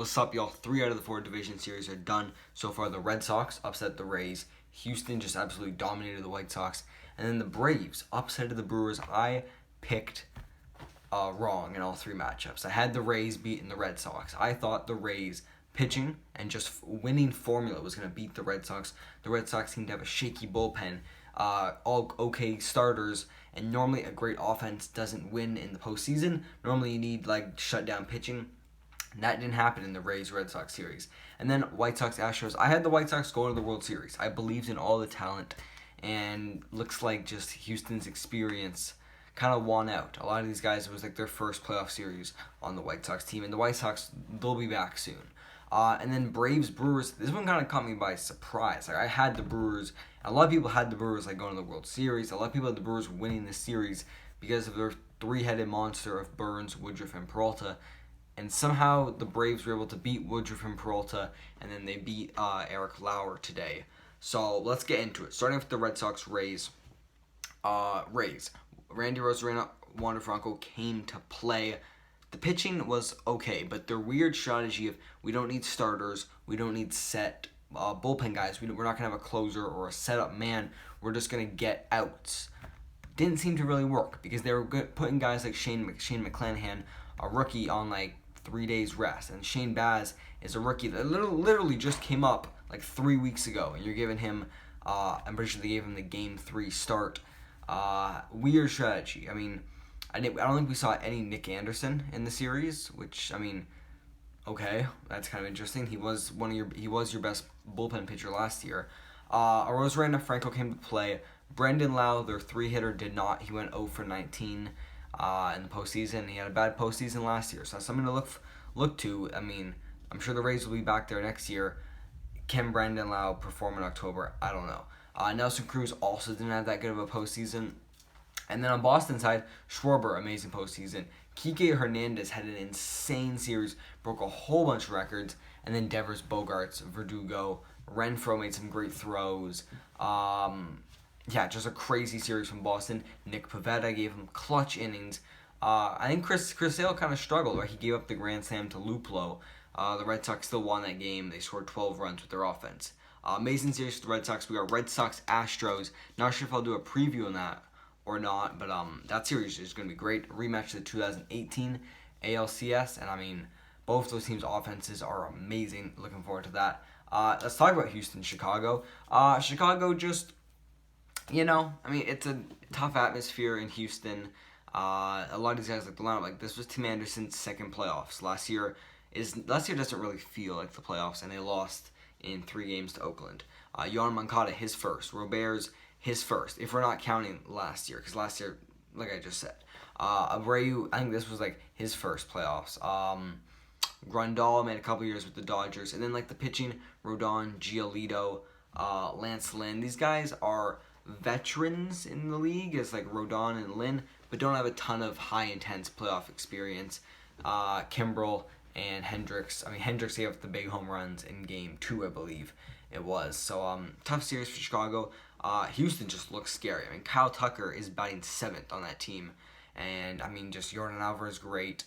What's up, y'all? 3 out of the 4 division series are done. So far, the Red Sox upset the Rays. Houston just absolutely dominated the White Sox. And then the Braves upset the Brewers. I picked wrong in all 3 matchups. I had the Rays beating the Red Sox. I thought the Rays pitching and just winning formula was going to beat the Red Sox. The Red Sox seem to have a shaky bullpen, all okay starters, and normally a great offense doesn't win in the postseason. Normally you need shutdown pitching. That didn't happen in the Rays-Red Sox series. And then White Sox-Astros. I had the White Sox going to the World Series. I believed in all the talent, and looks like just Houston's experience kind of won out. A lot of these guys, it was like their first playoff series on the White Sox team, and the White Sox, they'll be back soon. And then Braves-Brewers, this one kind of caught me by surprise. I had the Brewers, a lot of people had the Brewers going to the World Series. A lot of people had the Brewers winning this series because of their 3-headed monster of Burns, Woodruff, and Peralta. And somehow the Braves were able to beat Woodruff and Peralta, and then they beat Eric Lauer today. So let's get into it. Starting with the Red Sox Rays. Randy Rosarena, Wander Franco came to play. The pitching was okay, but their weird strategy of we don't need starters, we don't need set bullpen guys, we're not going to have a closer or a setup man, we're just going to get outs. Didn't seem to really work because they were putting guys like Shane McClanahan, a rookie, on 3 days rest, and Shane Baz is a rookie that literally just came up 3 weeks ago, and you're giving him, I'm pretty sure they gave him the Game 3 start. Weird strategy. I don't think we saw any Nick Anderson in the series, which, okay, that's kind of interesting. He was your best bullpen pitcher last year. Rosarena Franco came to play. Brendan Lau, their 3-hitter, did not. He went 0 for 19 in the postseason. He had a bad postseason last year, so that's something to look to. I'm sure the Rays will be back there next year. Can Brendan Lau perform in October? I don't know. Nelson Cruz also didn't have that good of a postseason. And then on Boston's side, Schwarber, amazing postseason. Kike Hernandez had an insane series, broke a whole bunch of records. And then Devers, Bogarts, Verdugo, Renfroe made some great throws. Just a crazy series from Boston. Nick Pivetta gave him clutch innings. I think Chris Sale kind of struggled, right? He gave up the grand slam to Luplow. The Red Sox still won that game. They scored 12 runs with their offense. Amazing series for the Red Sox. We got Red Sox Astros. Not sure if I'll do a preview on that or not, but that series is going to be great. A rematch of the 2018 ALCS, and both those teams' offenses are amazing. Looking forward to that. Let's talk about Houston, Chicago. Chicago just, it's a tough atmosphere in Houston. A lot of these guys, the lineup, this was Tim Anderson's second playoffs. Last year doesn't really feel like the playoffs, and they lost in 3 games to Oakland. Yohan Moncada, his first. Robert's his first, if we're not counting last year, because last year, like I just said. Abreu, I think this was his first playoffs. Grandal made a couple years with the Dodgers, and then the pitching, Rodon, Giolito, Lance Lynn. These guys are veterans in the league, as Rodon and Lynn, but don't have a ton of high intense playoff experience. Kimbrel and Hendricks. Hendricks gave up the big home runs in Game 2, I believe it was. So, tough series for Chicago. Houston just looks scary. Kyle Tucker is batting 7th on that team. And, just Jordan Alvarez, great.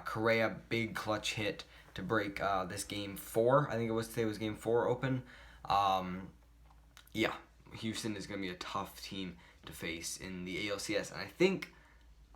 Correa, big clutch hit to break this Game 4. I think it was today was Game 4 open. Houston is going to be a tough team to face in the ALCS. And I think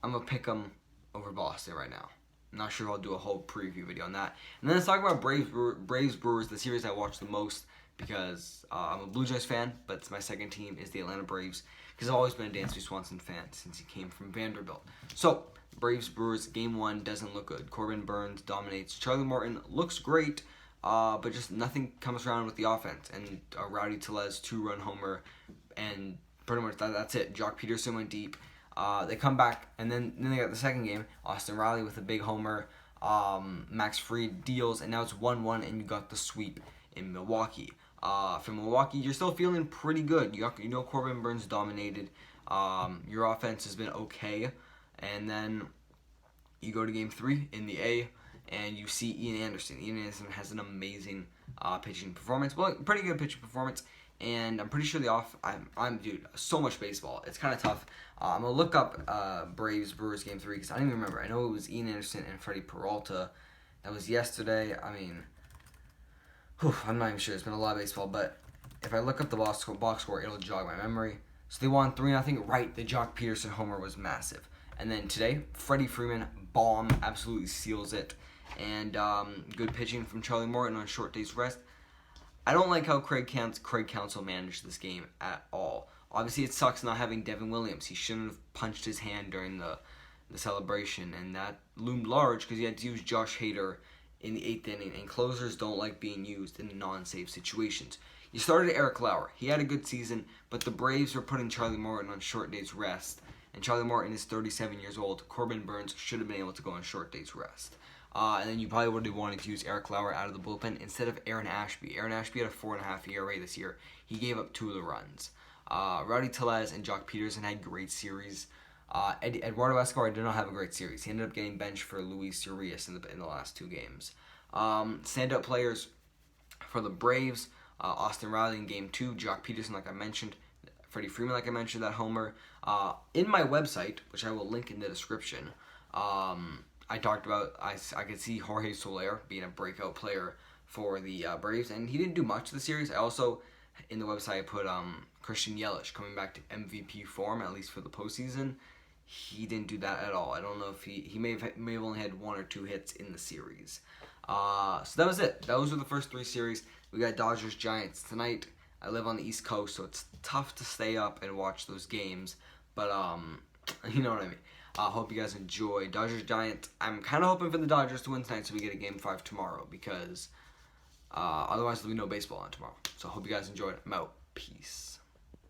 I'm going to pick them over Boston right now. I'm not sure if I'll do a whole preview video on that. And then let's talk about Braves Brewers, the series I watched the most, because I'm a Blue Jays fan, but my second team is the Atlanta Braves, because I've always been a Dansby Swanson fan since he came from Vanderbilt. So, Braves Brewers, Game 1 doesn't look good. Corbin Burns dominates. Charlie Morton looks great, but just nothing comes around with the offense. And Rowdy Tellez 2-run homer, and pretty much that's it. Jock Peterson went deep. They come back, and then they got the second game. Austin Riley with a big homer. Max Fried deals, and now it's 1-1, and you got the sweep in Milwaukee. From Milwaukee, you're still feeling pretty good. You know Corbin Burns dominated. Your offense has been okay. And then you go to Game 3 in the A, and you see Ian Anderson. Ian Anderson has an amazing pitching performance. Well, pretty good pitching performance. And I'm pretty sure dude, so much baseball. It's kind of tough. I'm going to look up Braves Brewers Game 3 because I don't even remember. I know it was Ian Anderson and Freddie Peralta That was yesterday. I mean, I'm not even sure. It's been a lot of baseball, but if I look up the box score, it'll jog my memory. So they won 3-0. Right, the Jock Peterson homer was massive. And then today, Freddie Freeman bomb absolutely seals it, and good pitching from Charlie Morton on a short day's rest. I don't like how Craig Counsell managed this game at all. Obviously, it sucks not having Devin Williams. He shouldn't have punched his hand during the celebration, and that loomed large because he had to use Josh Hader in the 8th inning, and closers don't like being used in non-save situations. You started Eric Lauer. He had a good season, but the Braves were putting Charlie Morton on short day's rest, and Charlie Morton is 37 years old. Corbin Burns should have been able to go on short day's rest. And then you probably would have wanted to use Eric Lauer out of the bullpen instead of Aaron Ashby. Aaron Ashby had a 4.5 ERA this year. He gave up 2 of the runs. Rowdy Tellez and Jock Peterson had great series. Eduardo Escobar did not have a great series. He ended up getting benched for Luis Urias in the last 2 games. Standout players for the Braves, Austin Riley in Game 2, Jock Peterson, like I mentioned, Freddie Freeman, like I mentioned, that homer. In my website, which I will link in the description, I talked about, I could see Jorge Soler being a breakout player for the Braves, and he didn't do much of the series. I also, in the website, I put Christian Yelich coming back to MVP form, at least for the postseason. He didn't do that at all. I don't know if he may have only had 1 or 2 hits in the series. So that was it. Those were the first 3 series. We got Dodgers-Giants tonight. I live on the East Coast, so it's tough to stay up and watch those games. But, you know what I mean. Hope you guys enjoy. Dodgers-Giants. I'm kind of hoping for the Dodgers to win tonight so we get a Game 5 tomorrow, because otherwise there'll be no baseball on tomorrow. So I hope you guys enjoyed. I'm out. Peace.